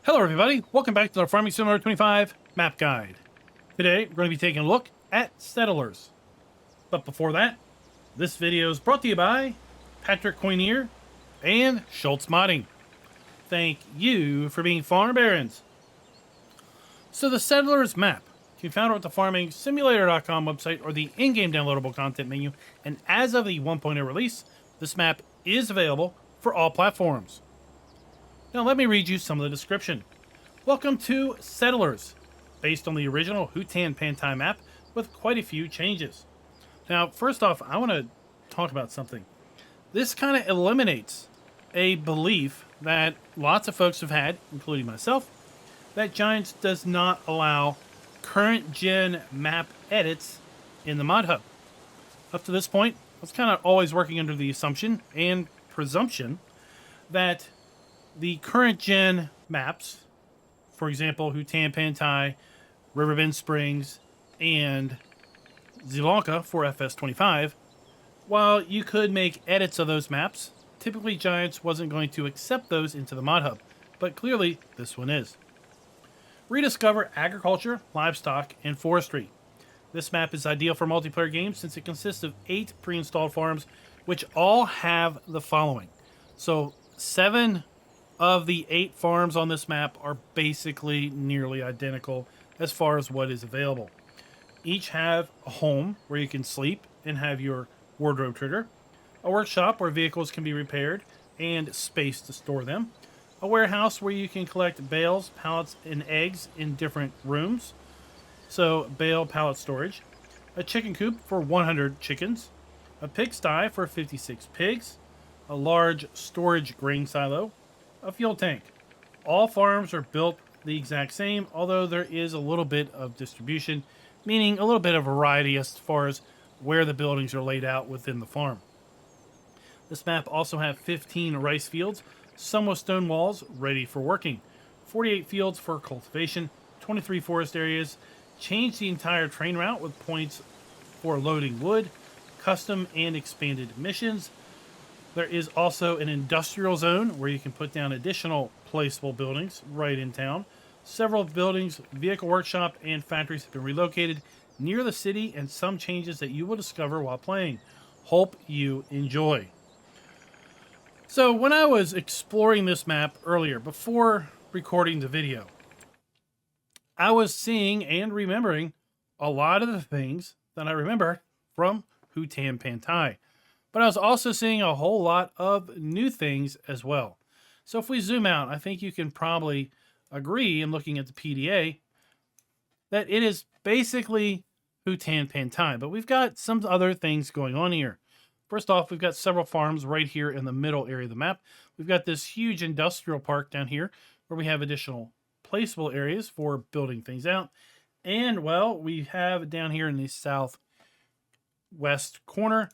Hello everybody, welcome back to the Farming Simulator 25 map guide. Today we're going to be taking a look at settlers. But before that, this video is brought to you by Patrick Coinier and Schultz Modding. Thank you for being farm barons. So the settlers map can be found at the farmingsimulator.com website or the in-game downloadable content menu, and as of the 1.0 release, this map is available for all platforms. Now let me read you some of the description. Welcome to Settlers, based on the original Hutan Pantai map with quite a few changes. Now, first off, I want to talk about something. This kind of eliminates a belief that lots of folks have had, including myself, that Giants does not allow current gen map edits in the mod hub. Up to this point, I was kind of always working under the assumption and presumption that the current gen maps, for example, Hutan Pantai, Riverbend Springs, and Zilanka for FS25, while you could make edits of those maps, typically Giants wasn't going to accept those into the mod hub, but clearly this one is. Rediscover agriculture, livestock, and forestry. This map is ideal for multiplayer games since it consists of 8 pre-installed farms, which all have the following. So 7 of the 8 farms on this map are basically nearly identical as far as what is available. Each have a home where you can sleep and have your wardrobe trigger, a workshop where vehicles can be repaired and space to store them, a warehouse where you can collect bales, pallets, and eggs in different rooms, so bale pallet storage, a chicken coop for 100 chickens, a pigsty for 56 pigs, a large storage grain silo, a fuel tank. All farms are built the exact same, although there is a little bit of distribution, meaning a little bit of variety as far as where the buildings are laid out within the farm. This map also has 15 rice fields, some with stone walls ready for working, 48 fields for cultivation, 23 forest areas, change the entire train route with points for loading wood, custom and expanded missions. There is also an industrial zone where you can put down additional placeable buildings right in town. Several buildings, vehicle workshop, and factories have been relocated near the city, and some changes that you will discover while playing. Hope you enjoy. So when I was exploring this map earlier, before recording the video, I was seeing and remembering a lot of the things that I remember from Hutan Pantai. But I was also seeing a whole lot of new things as well. So if we zoom out, I think you can probably agree in looking at the PDA that it is basically Hutan Pantai. But we've got some other things going on here. First off, we've got several farms right here in the middle area of the map. We've got this huge industrial park down here where we have additional placeable areas for building things out. And, well, we have down here in the southwest corner,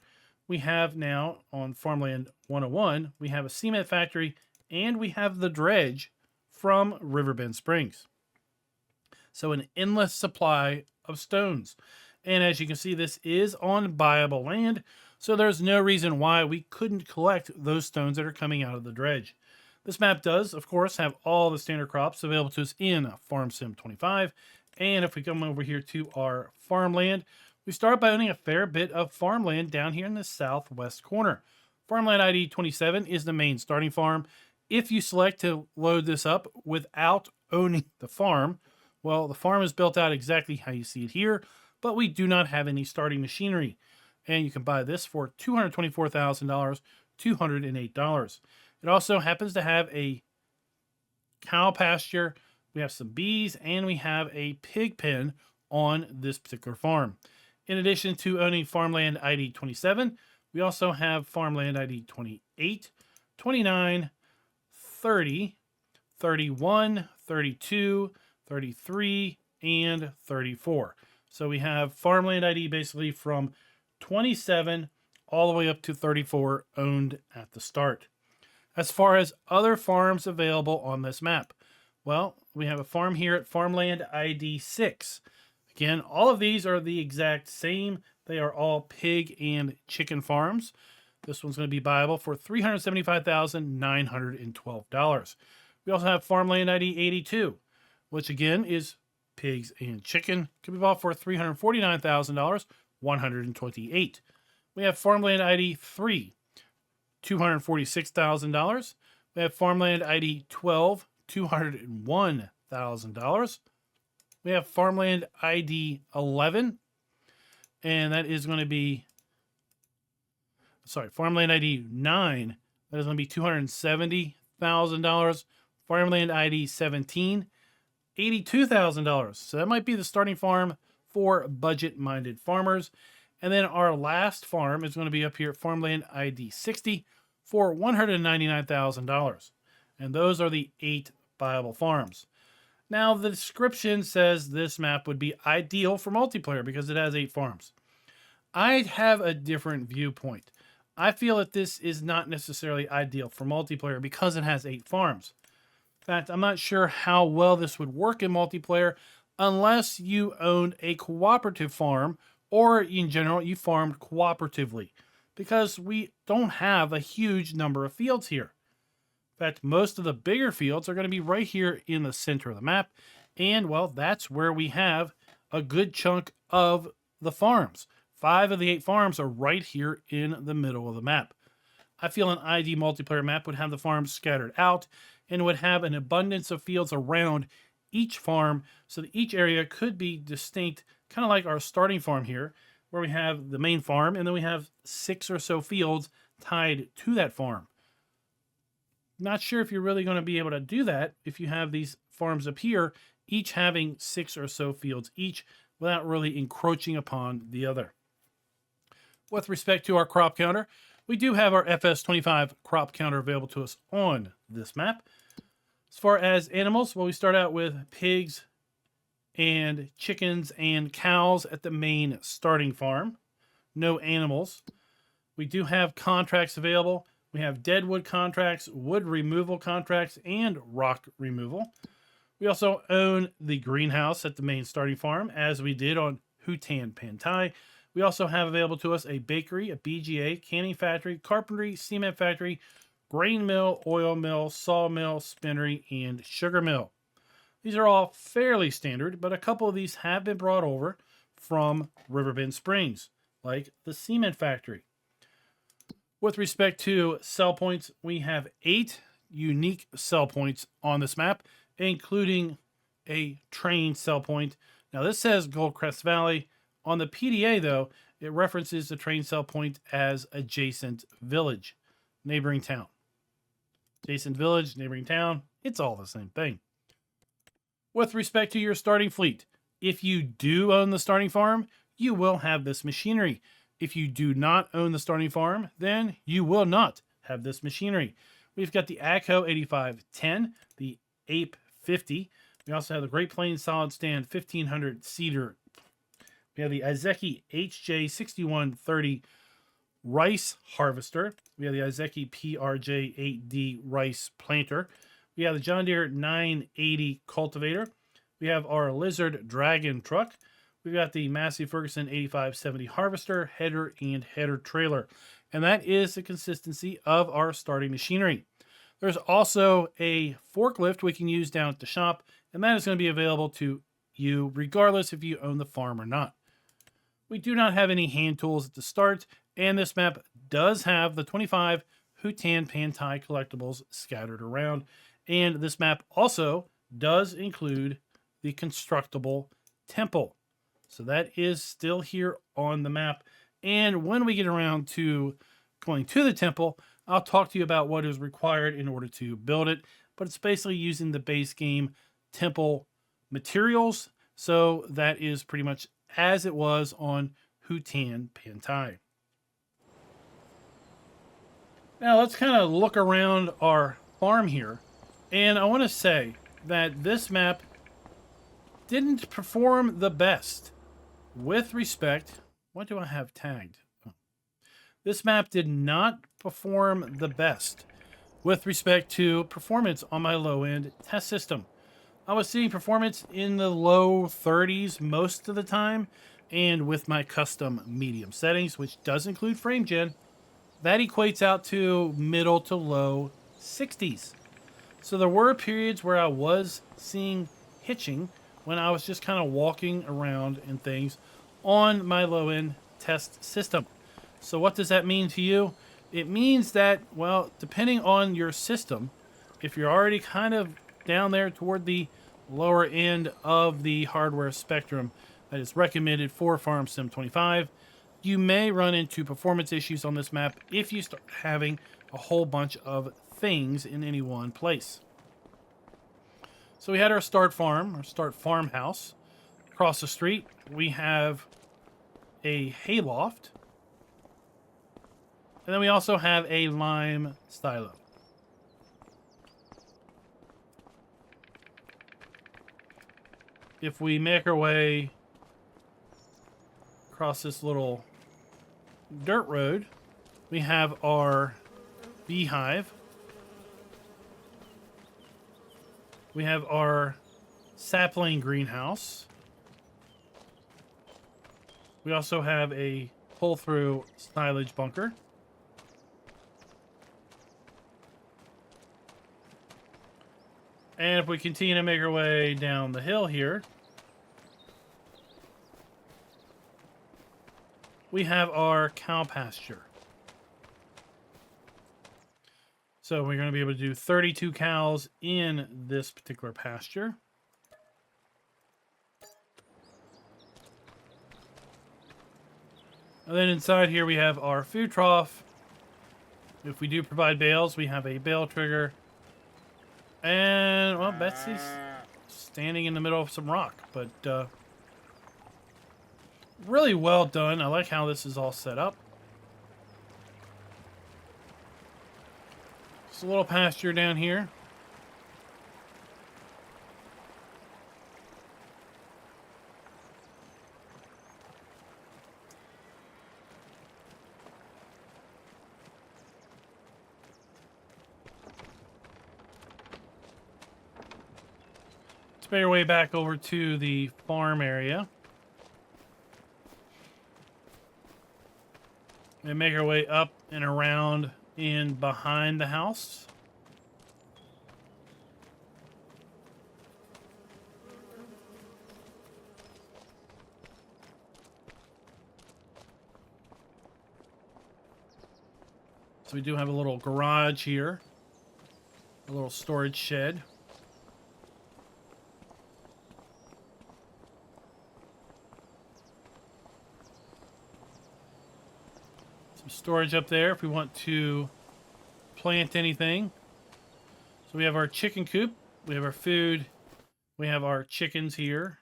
we have now on Farmland 101, we have a cement factory and we have the dredge from Riverbend Springs. So an endless supply of stones. And as you can see, this is on buyable land, so there's no reason why we couldn't collect those stones that are coming out of the dredge. This map does, of course, have all the standard crops available to us in Farm Sim 25. And if we come over here to our farmland, we start by owning a fair bit of farmland down here in the southwest corner. Farmland ID 27 is the main starting farm. If you select to load this up without owning the farm, well, the farm is built out exactly how you see it here, but we do not have any starting machinery. And you can buy this for $224,000, $208. It also happens to have a cow pasture, we have some bees, and we have a pig pen on this particular farm. In addition to owning Farmland ID 27, we also have Farmland ID 28, 29, 30, 31, 32, 33, and 34. So we have Farmland ID basically from 27 all the way up to 34 owned at the start. As far as other farms available on this map, well, we have a farm here at Farmland ID 6. Again, all of these are the exact same. They are all pig and chicken farms. This one's going to be buyable for $375,912. We also have farmland ID 82, which again is pigs and chicken. Can be bought for $349,000, $128. We have farmland ID 3, $246,000. We have farmland ID 12, $201,000. We have farmland ID 11, and that is going to be, farmland ID 9, that is going to be $270,000. Farmland ID 17, $82,000. So that might be the starting farm for budget-minded farmers. And then our last farm is going to be up here at farmland ID 60 for $199,000. And those are the 8 viable farms. Now, the description says this map would be ideal for multiplayer because it has 8 farms. I have a different viewpoint. I feel that this is not necessarily ideal for multiplayer because it has 8 farms. In fact, I'm not sure how well this would work in multiplayer unless you owned a cooperative farm or in general you farmed cooperatively, because we don't have a huge number of fields here. In fact, most of the bigger fields are going to be right here in the center of the map, and well, that's where we have a good chunk of the farms. 5 of the 8 farms are right here in the middle of the map. I feel an ID multiplayer map would have the farms scattered out and would have an abundance of fields around each farm so that each area could be distinct, kind of like our starting farm here, where we have the main farm and then we have 6 or so fields tied to that farm. Not sure if you're really going to be able to do that if you have these farms up here, each having 6 or so fields each, without really encroaching upon the other. With respect to our crop counter, we do have our FS25 crop counter available to us on this map. As far as animals, well, we start out with pigs and chickens and cows at the main starting farm. No animals. We do have contracts available. We have deadwood contracts, wood removal contracts, and rock removal. We also own the greenhouse at the main starting farm, as we did on Hutan Pantai. We also have available to us a bakery, a BGA, canning factory, carpentry, cement factory, grain mill, oil mill, sawmill, spinnery, and sugar mill. These are all fairly standard, but a couple of these have been brought over from Riverbend Springs, like the cement factory. With respect to sell points, we have 8 unique sell points on this map, including a train sell point. Now this says Goldcrest Valley. On the PDA, though, it references the train sell point as adjacent village, neighboring town. Adjacent village, neighboring town, it's all the same thing. With respect to your starting fleet, if you do own the starting farm, you will have this machinery. If you do not own the starting farm, then you will not have this machinery. We've got the AGCO 8510, the APE 50. We also have the Great Plains Solid Stand 1500 Cedar. We have the Izeki HJ 6130 rice harvester. We have the Izeki PRJ 8D rice planter. We have the John Deere 980 cultivator. We have our Lizard Dragon truck. We've got the Massey Ferguson 8570 harvester, header, and header trailer. And that is the consistency of our starting machinery. There's also a forklift we can use down at the shop, and that is going to be available to you regardless if you own the farm or not. We do not have any hand tools at the start, and this map does have the 25 Hutan Pantai collectibles scattered around. And this map also does include the constructible temple. So that is still here on the map. And when we get around to going to the temple, I'll talk to you about what is required in order to build it. But it's basically using the base game temple materials. So that is pretty much as it was on Hutan Pantai. Now let's kind of look around our farm here. And I want to say that this map didn't perform the best with respect. What do I have tagged? Oh. This map did not perform the best with respect to performance on my low-end test system. I was seeing performance in the low 30s most of the time, and with my custom medium settings, which does include frame gen, that equates out to middle to low 60s. So there were periods where I was seeing hitching when I was just kind of walking around and things on my low-end test system. So what does that mean to you? It means that, well, depending on your system, if you're already kind of down there toward the lower end of the hardware spectrum that is recommended for Farm Sim 25, you may run into performance issues on this map if you start having a whole bunch of things in any one place. So we had our start farmhouse. Across the street, we have a hayloft. And then we also have a lime silo. If we make our way across this little dirt road, we have our beehive. We have our sapling greenhouse. We also have a pull-through silage bunker. And if we continue to make our way down the hill here, we have our cow pasture. So we're going to be able to do 32 cows in this particular pasture. And then inside here we have our food trough. If we do provide bales, we have a bale trigger. And, well, Betsy's standing in the middle of some rock, but really well done. I like how this is all set up. Just a little pasture down here. Let's make our way back over to the farm area. And make our way up and around in behind the house. So we do have a little garage here, a little storage shed. Some storage up there if we want to plant anything. So we have our chicken coop, we have our food, we have our chickens here.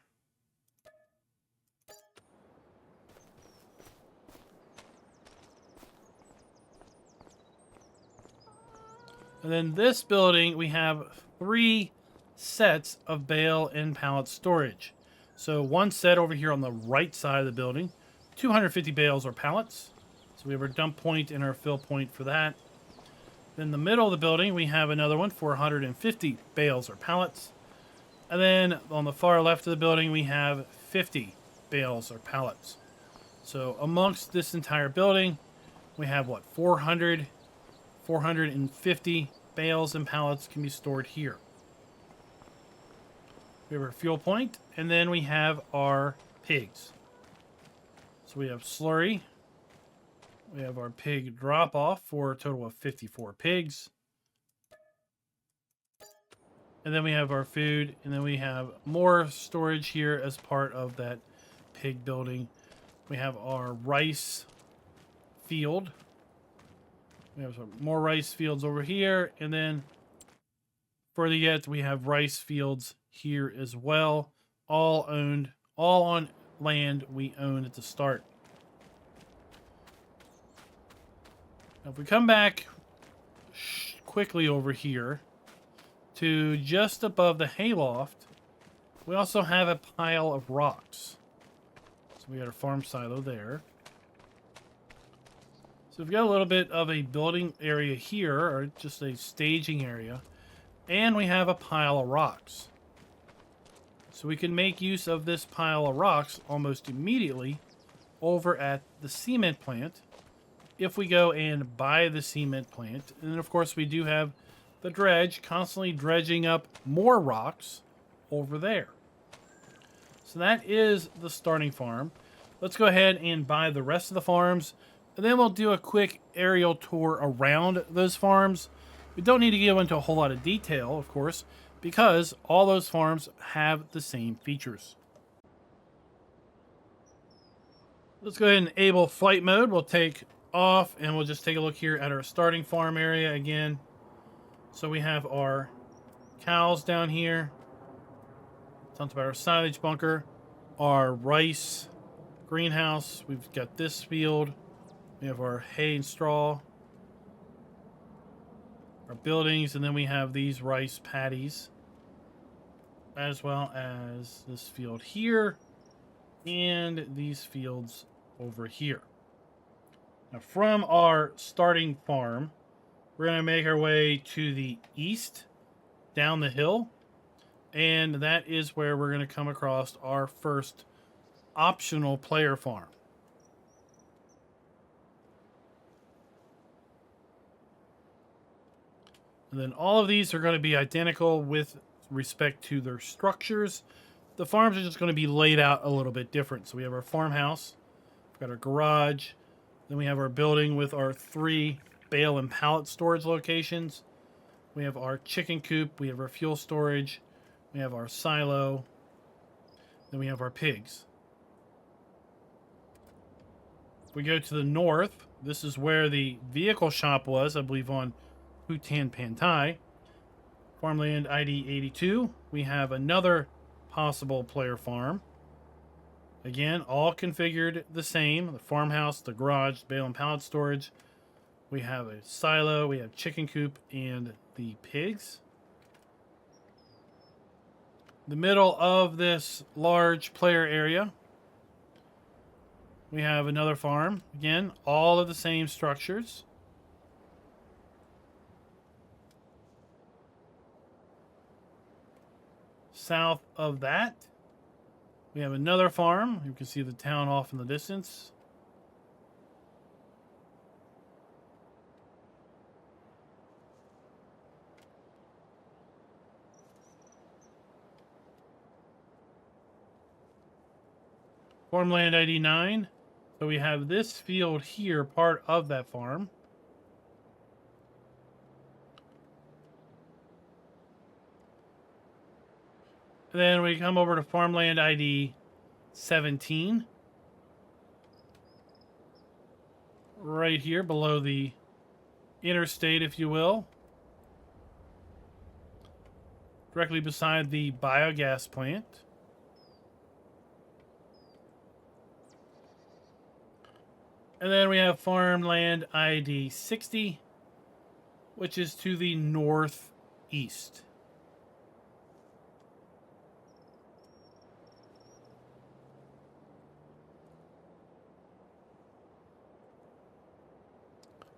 And then this building, we have 3 sets of bale and pallet storage. So one set over here on the right side of the building, 250 bales or pallets. So we have our dump point and our fill point for that. In the middle of the building, we have another one, 450 bales or pallets. And then on the far left of the building, we have 50 bales or pallets. So amongst this entire building, we have what, 450 bales and pallets can be stored here. We have our fuel point, and then we have our pigs. So we have slurry. We have our pig drop-off for a total of 54 pigs. And then we have our food, and then we have more storage here as part of that pig building. We have our rice field. We have some more rice fields over here, and then further yet, we have rice fields here as well. All owned, all on land we own at the start. Now if we come back quickly over here to just above the hayloft, we also have a pile of rocks. So we got our farm silo there. So we've got a little bit of a building area here, or just a staging area, and we have a pile of rocks. So we can make use of this pile of rocks almost immediately over at the cement plant if we go and buy the cement plant. And then of course we do have the dredge, constantly dredging up more rocks over there. So that is the starting farm. Let's go ahead and buy the rest of the farms, and then we'll do a quick aerial tour around those farms. We don't need to go into a whole lot of detail, of course, because all those farms have the same features. Let's go ahead and enable flight mode. We'll take off, and we'll just take a look here at our starting farm area again. So we have our cows down here. Talked about our silage bunker, our rice greenhouse. We've got this field. We have our hay and straw, our buildings, and then we have these rice paddies, as well as this field here and these fields over here. Now, from our starting farm, we're going to make our way to the east, down the hill, and that is where we're going to come across our first optional player farm. And then all of these are going to be identical with respect to their structures. The farms are just going to be laid out a little bit different. So we have our farmhouse, we've got our garage, then we have our building with our 3 bale and pallet storage locations. We have our chicken coop, we have our fuel storage, we have our silo, then we have our pigs. If we go to the north, this is where the vehicle shop was, I believe on Hutan Pantai. Farmland ID 82. We have another possible player farm. Again, all configured the same. The farmhouse, the garage, bale and pallet storage. We have a silo, we have chicken coop, and the pigs. The middle of this large player area, we have another farm. Again, all of the same structures. South of that, we have another farm. You can see the town off in the distance. Farmland ID 9. So we have this field here, part of that farm. And then we come over to Farmland ID 17. Right here below the interstate, if you will. Directly beside the biogas plant. And then we have Farmland ID 60, which is to the northeast.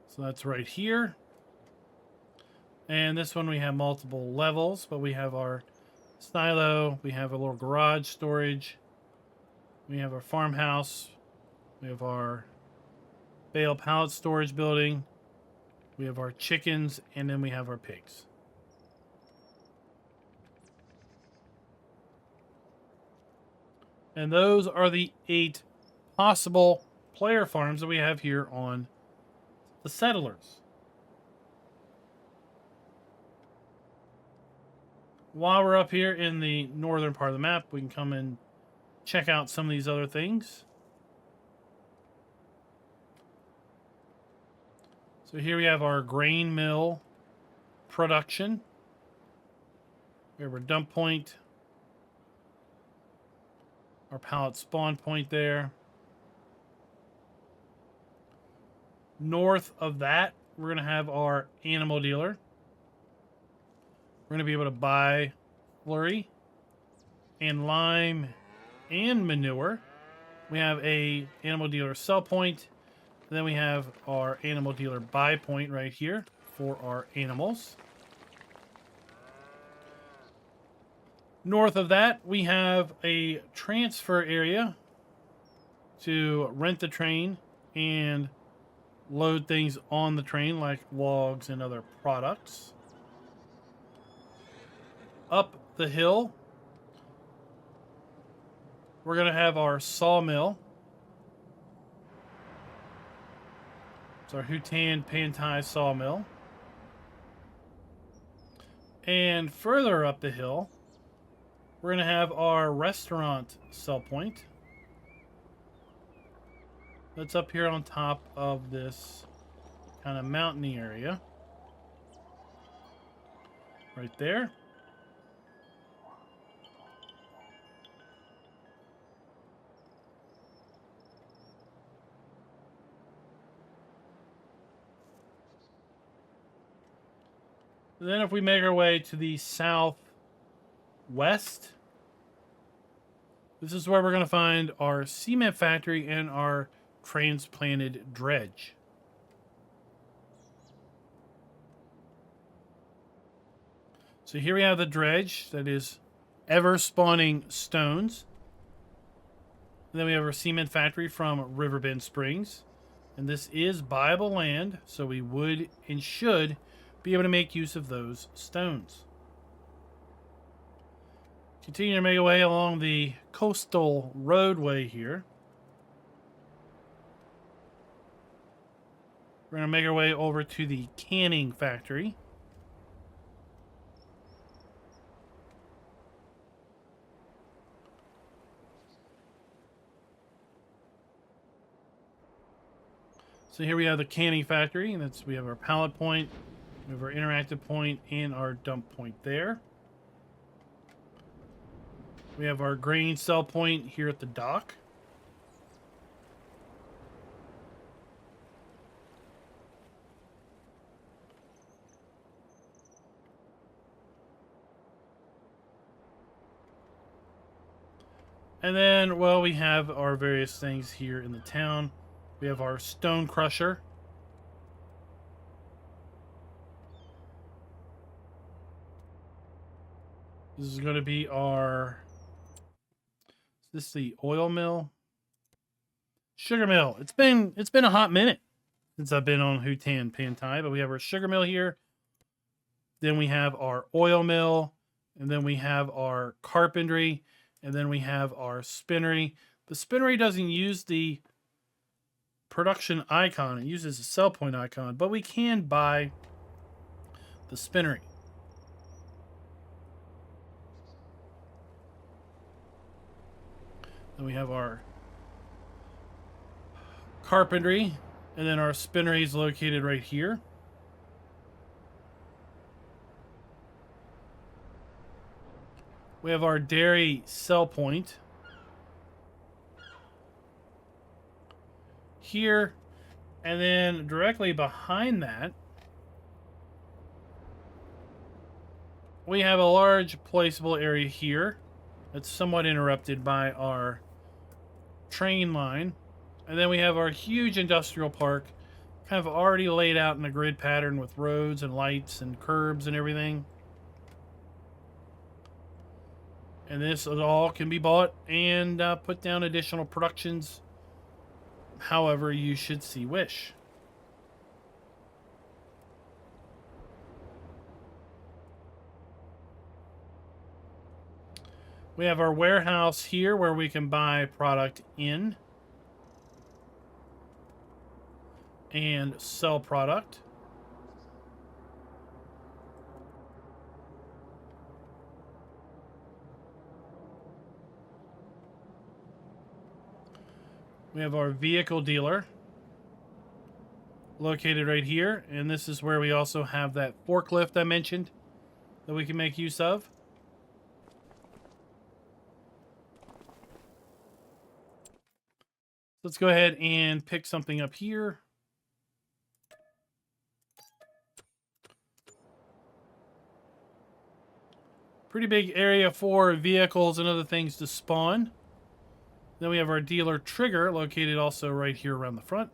So that's right here. And this one we have multiple levels, but we have our silo, we have a little garage storage, we have our farmhouse, we have our bale pallet storage building, we have our chickens, and then we have our pigs. And those are the 8 possible player farms that we have here on the Settlers. While we're up here in the northern part of the map, we can come and check out some of these other things. So here we have our grain mill production. We have our dump point. Our pallet spawn point there. North of that, we're going to have our animal dealer. We're going to be able to buy slurry and lime and manure. We have a animal dealer sell point. And then we have our animal dealer buy point right here for our animals. North of that, we have a transfer area to rent the train and load things on the train like logs and other products. up the hill, we're going to have our sawmill. It's our Hutan Pantai sawmill. And further up the hill, we're going to have our restaurant sell point. That's up here on top of this kind of mountainy area. Right there. And then if we make our way to the southwest, this is where we're going to find our cement factory and our transplanted dredge. So here we have the dredge that is ever spawning stones. And then we have our cement factory from Riverbend Springs. And this is buyable land, so we would and should be able to make use of those stones. Continue to make our way along the coastal roadway here. We're going to make our way over to the canning factory. So here we have the canning factory, and we have our pallet point, we have our interactive point, and our dump point there. We have our grain sell point here at the dock. And then, well, we have our various things here in the town. We have our stone crusher. This is going to be our... Is this the oil mill? Sugar mill. It's been a hot minute since I've been on Hutan Pantai, but we have our sugar mill here. Then we have our oil mill, and then we have our carpentry, and then we have our spinnery. The spinnery doesn't use the production icon. It uses a sell point icon, but we can buy the spinnery. Then we have our carpentry, and then our spinnery is located right here. We have our dairy sell point here, and then directly behind that, we have a large placeable area here that's somewhat interrupted by our train line. And then we have our huge industrial park, kind of already laid out in a grid pattern with roads and lights and curbs and everything. And this all can be bought and put down additional productions however you should see wish. We have our warehouse here where we can buy product in and sell product. We have our vehicle dealer located right here, and this is where we also have that forklift I mentioned that we can make use of. Let's go ahead and pick something up here. Pretty big area for vehicles and other things to spawn. Then we have our dealer trigger located also right here around the front.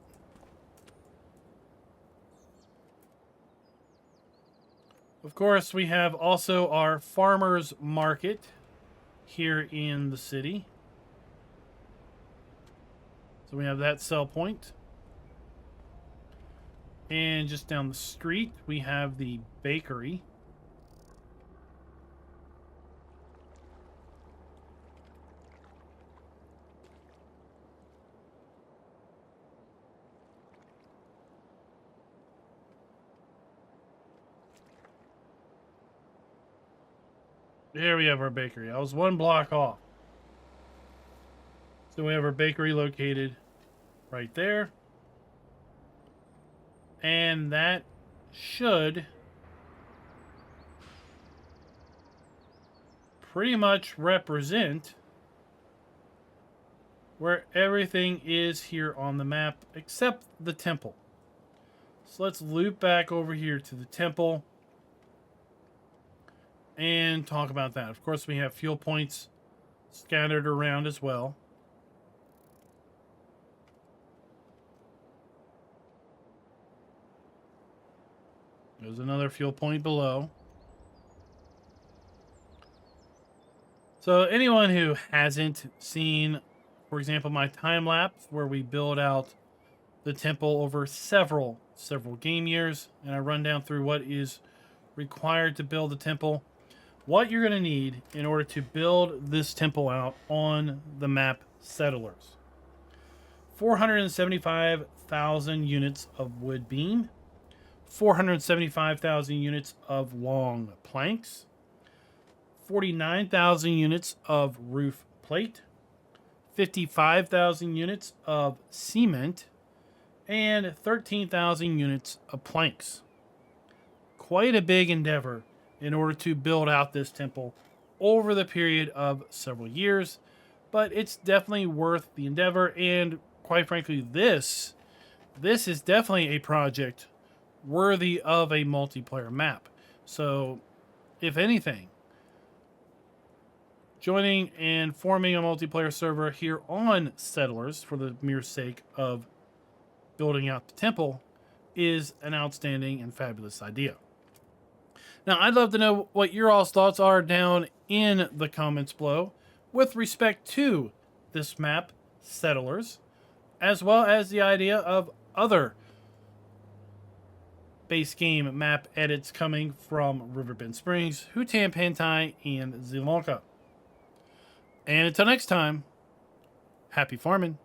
Of course, we have also our farmers market here in the city. So we have that sell point. And just down the street, we have the bakery. Here we have our bakery. I was one block off. So we have our bakery located right there. And that should pretty much represent where everything is here on the map, except the temple. So let's loop back over here to the temple and talk about that. Of course, we have fuel points scattered around as well. There's another fuel point below. So anyone who hasn't seen, for example, my time lapse where we build out the temple over several game years, and I run down through what is required to build the temple, what you're going to need in order to build this temple out on the map Settlers. 475,000 units of wood beam, 475,000 units of long planks, 49,000 units of roof plate, 55,000 units of cement, and 13,000 units of planks. Quite a big endeavor in order to build out this temple over the period of several years, but it's definitely worth the endeavor, and quite frankly, this is definitely a project worthy of a multiplayer map. So, if anything, joining and forming a multiplayer server here on Settlers for the mere sake of building out the temple is an outstanding and fabulous idea. Now, I'd love to know what your all's thoughts are down in the comments below with respect to this map, Settlers, as well as the idea of other base game map edits coming from Riverbend Springs, Hutan Pantai, and Sri Lanka. And until next time, happy farming.